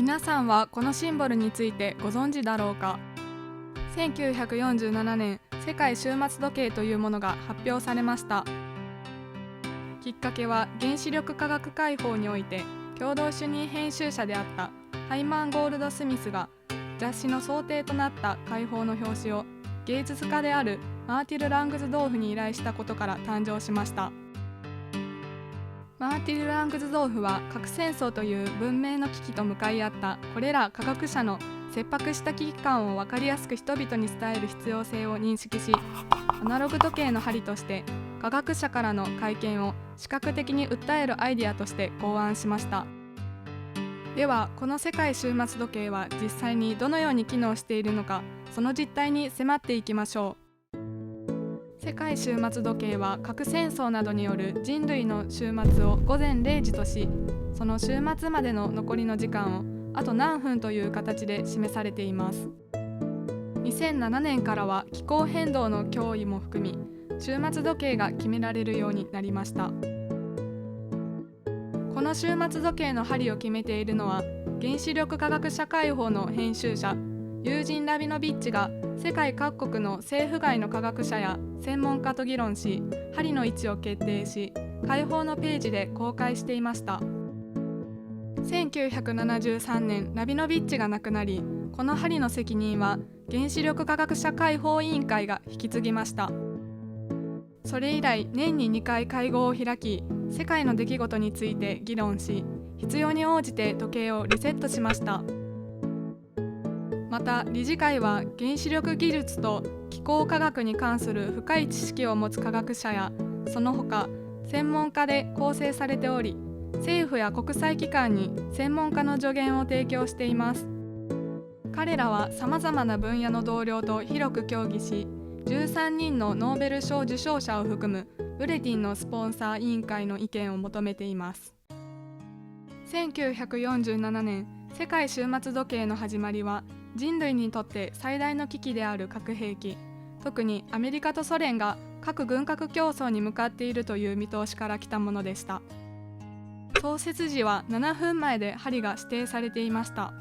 皆さんはこのシンボルについてご存知だろうか。1947年、世界終末時計というものが発表されました。きっかけは原子力科学会報において共同主任編集者であったハイマン・ゴールドスミスが雑誌の想定となった会報の表紙を芸術家であるマーティル・ラングズドーフに依頼したことから誕生しました。マーティル・ラングズドーフは核戦争という文明の危機と向かい合ったこれら科学者の切迫した危機感を分かりやすく人々に伝える必要性を認識し、アナログ時計の針として科学者からの会見を視覚的に訴えるアイデアとして考案しました。では、この世界終末時計は実際にどのように機能しているのか、その実態に迫っていきましょう。世界終末時計は核戦争などによる人類の終末を午前0時とし、その終末までの残りの時間をあと何分という形で示されています。2007年からは気候変動の脅威も含み、終末時計が決められるようになりました。この終末時計の針を決めているのは、原子力科学社会報の編集者ユージン・ラビノビッチが世界各国の政府外の科学者や専門家と議論し、針の位置を決定し、会報のページで公開していました。1973年、ラビノビッチが亡くなり、この針の責任は原子力科学者会報委員会が引き継ぎました。それ以来、年に2回会合を開き、世界の出来事について議論し、必要に応じて時計をリセットしました。また、理事会は原子力技術と気候科学に関する深い知識を持つ科学者やその他専門家で構成されており、政府や国際機関に専門家の助言を提供しています。彼らはさまざまな分野の同僚と広く協議し、13人のノーベル賞受賞者を含むブレティンのスポンサー委員会の意見を求めています。1947年、世界終末時計の始まりは人類にとって最大の危機である核兵器、特にアメリカとソ連が核軍拡競争に向かっているという見通しから来たものでした。創設時は7分前で針が指定されていました。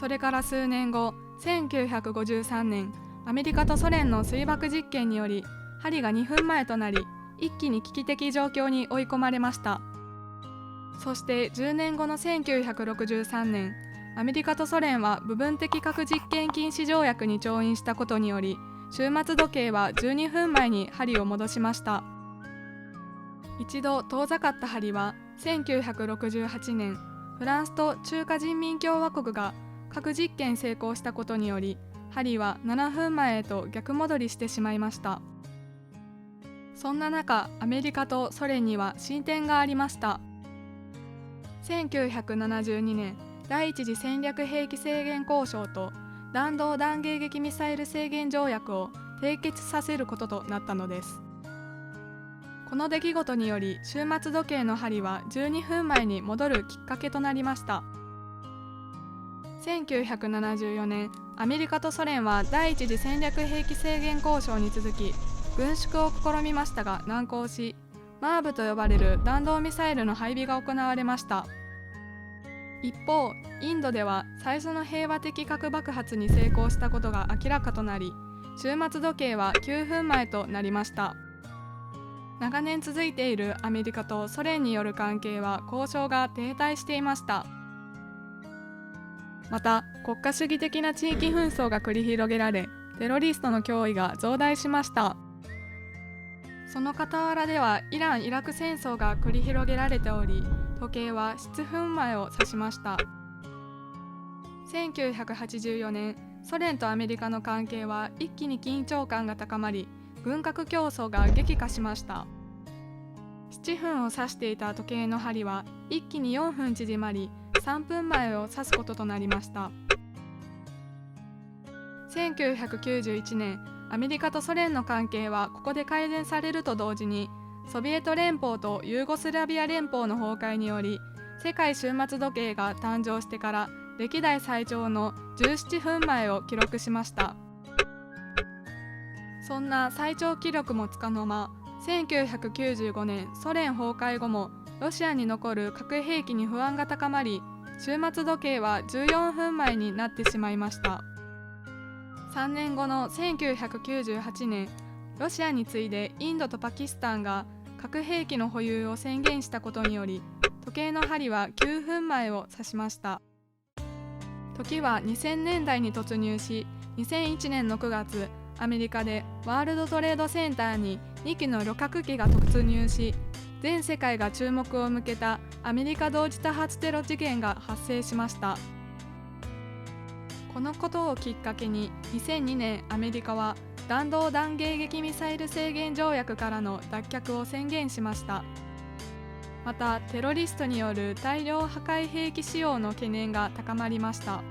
それから数年後、1953年、アメリカとソ連の水爆実験により針が2分前となり、一気に危機的状況に追い込まれました。そして10年後の1963年、アメリカとソ連は部分的核実験禁止条約に調印したことにより、終末時計は12分前に針を戻しました。一度遠ざかった針は1968年、フランスと中華人民共和国が核実験成功したことにより、針は7分前へと逆戻りしてしまいました。そんな中、アメリカとソ連には進展がありました。1972年、第一次戦略兵器制限交渉と弾道弾迎撃ミサイル制限条約を締結させることとなったのです。この出来事により、終末時計の針は12分前に戻るきっかけとなりました。1974年、アメリカとソ連は第一次戦略兵器制限交渉に続き軍縮を試みましたが難航し、マーブと呼ばれる弾道ミサイルの配備が行われました。一方、インドでは最初の平和的核爆発に成功したことが明らかとなり、終末時計は9分前となりました。長年続いているアメリカとソ連による関係は交渉が停滞していました。また、国家主義的な地域紛争が繰り広げられ、テロリストの脅威が増大しました。その傍らではイラン・イラク戦争が繰り広げられており、時計は7分前を指しました。1984年、ソ連とアメリカの関係は一気に緊張感が高まり、軍拡競争が激化しました。7分を指していた時計の針は一気に4分縮まり、3分前を指すこととなりました。1991年、アメリカとソ連の関係はここで改善されると同時に、ソビエト連邦とユーゴスラビア連邦の崩壊により、世界終末時計が誕生してから歴代最長の17分前を記録しました。そんな最長記録もつかの間、1995年ソ連崩壊後もロシアに残る核兵器に不安が高まり、終末時計は14分前になってしまいました。3年後の1998年、ロシアに次いでインドとパキスタンが核兵器の保有を宣言したことにより、時計の針は9分前を指しました。時は2000年代に突入し、2001年の9月、アメリカでワールドトレードセンターに2機の旅客機が突入し、全世界が注目を向けたアメリカ同時多発テロ事件が発生しました。このことをきっかけに2002年、アメリカは弾道弾迎撃ミサイル制限条約からの脱却を宣言しました。また、テロリストによる大量破壊兵器使用の懸念が高まりました。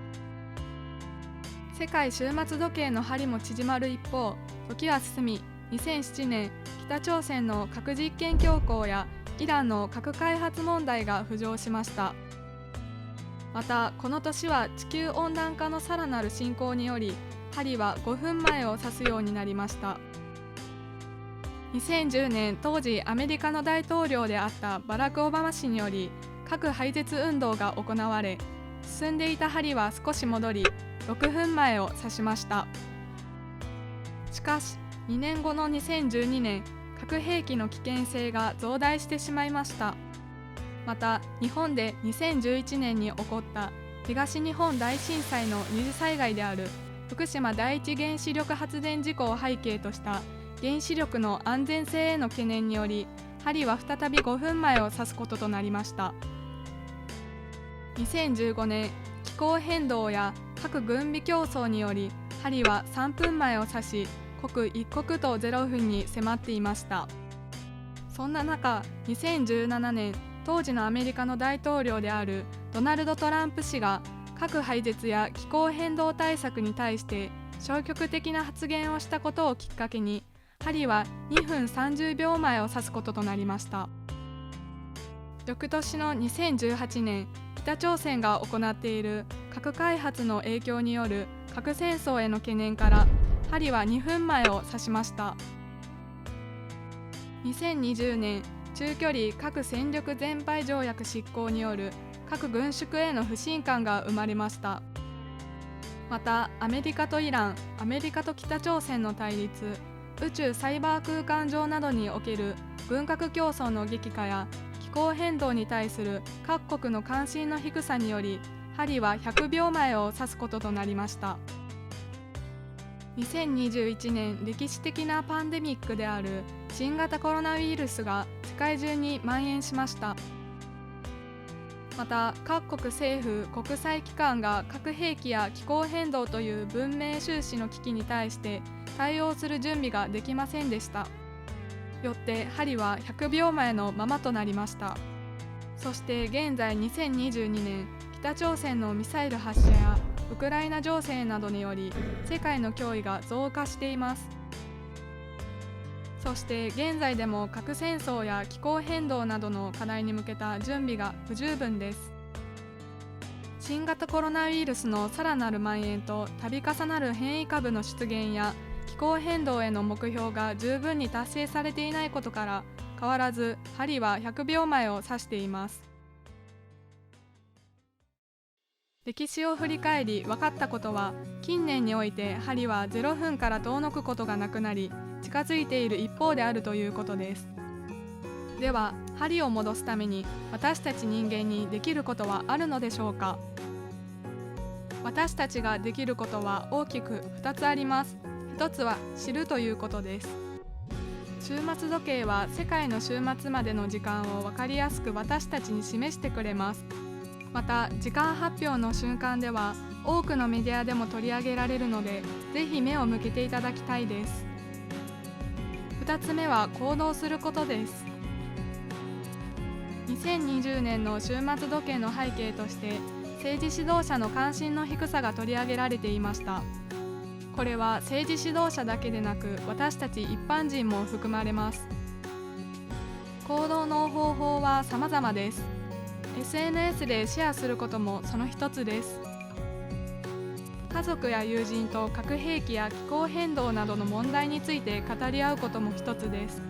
世界終末時計の針も縮まる一方、時は進み、2007年、北朝鮮の核実験強行やイランの核開発問題が浮上しました。また、この年は地球温暖化のさらなる進行により、針は5分前を指すようになりました。2010年、当時アメリカの大統領であったバラク・オバマ氏により核廃絶運動が行われ、進んでいた針は少し戻り6分前を指しました。しかし2年後の2012年、核兵器の危険性が増大してしまいました。また、日本で2011年に起こった東日本大震災の二次災害である福島第一原子力発電事故を背景とした原子力の安全性への懸念により、針は再び5分前を指すこととなりました。2015年、気候変動や核軍備競争により、針は3分前を指し、刻一刻と0分に迫っていました。そんな中、2017年、当時のアメリカの大統領であるドナルド・トランプ氏が核廃絶や気候変動対策に対して消極的な発言をしたことをきっかけに、針は2分30秒前を指すこととなりました。翌年の2018年、北朝鮮が行っている核開発の影響による核戦争への懸念から、針は2分前を指しました。2020年、中距離核戦力全廃条約執行による核軍縮への不信感が生まれました。また、アメリカとイラン、アメリカと北朝鮮の対立、宇宙サイバー空間上などにおける軍拡競争の激化や気候変動に対する各国の関心の低さにより、針は100秒前を指すこととなりました。2021年、歴史的なパンデミックである新型コロナウイルスが世界中に蔓延しました。また、各国政府・国際機関が核兵器や気候変動という文明収支の危機に対して対応する準備ができませんでした。よって針は100秒前のままとなりました。そして現在2022年、北朝鮮のミサイル発射やウクライナ情勢などにより世界の脅威が増加しています。そして現在でも核戦争や気候変動などの課題に向けた準備が不十分です。新型コロナウイルスのさらなる蔓延と度重なる変異株の出現や気候変動への目標が十分に達成されていないことから、変わらず針は100秒前を指しています。歴史を振り返り分かったことは、近年において針は0分から遠のくことがなくなり、近づいている一方であるということです。では、針を戻すために私たち人間にできることはあるのでしょうか。私たちができることは大きく2つあります。1つは知るということです。終末時計は世界の終末までの時間を分かりやすく私たちに示してくれます。また、時間発表の瞬間では多くのメディアでも取り上げられるので、ぜひ目を向けていただきたいです。2つ目は行動することです。2020年の終末時計の背景として、政治指導者の関心の低さが取り上げられていました。これは政治指導者だけでなく、私たち一般人も含まれます。行動の方法は様々です。SNS でシェアすることもその一つです。家族や友人と核兵器や気候変動などの問題について語り合うことも一つです。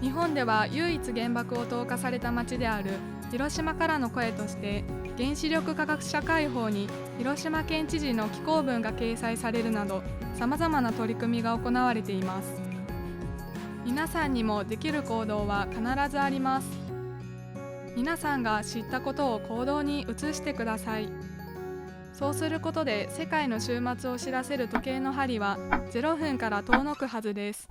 日本では唯一原爆を投下された町である広島からの声として、原子力科学者会報に広島県知事の寄稿文が掲載されるなど、さまざまな取り組みが行われています。皆さんにもできる行動は必ずあります。皆さんが知ったことを行動に移してください。そうすることで世界の終末を知らせる時計の針は0分から遠のくはずです。